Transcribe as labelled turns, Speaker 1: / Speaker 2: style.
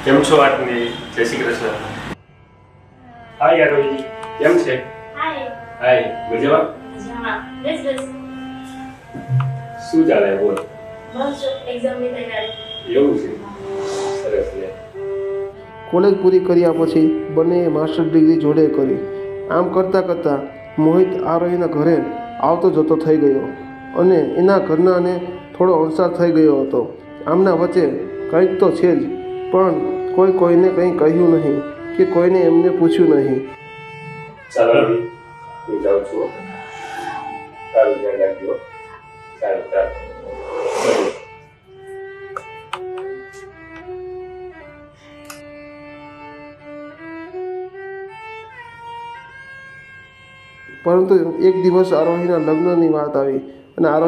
Speaker 1: કેમ છો આટલી? જય શ્રી કૃષ્ણ. હાય આરોહી, કેમ છે?
Speaker 2: હાય.
Speaker 1: હાય, મજામાં?
Speaker 2: મજામાં. બસ બસ.
Speaker 1: શું ચાલે બોલ?
Speaker 2: બસ એક્ઝામની તૈયારી.
Speaker 1: એવું છે? સરસ લે.
Speaker 3: કોલેજ પૂરી કર્યા પછી બંનેએ માસ્ટર ડિગ્રી જોડે કરી. આમ કરતાં કરતાં મોહિત આરોહીના ઘરે આવતો જતો થઈ ગયો અને એના ઘરનાને થોડો અણસાર થઈ ગયો હતો. આમના વચ્ચે કંઈક તો છે જ, પણ કોઈને કંઈ કહ્યું નહીં કે કોઈને એમને પૂછ્યું નહીં.
Speaker 1: ચાલો રવિ, હું જાઉં છું. તારું ધ્યાન રાખજો. ચાલો ચાલો.
Speaker 3: પરંતુ એક દિવસ આરોહીના લગ્નની વાત આવી અને આરોહી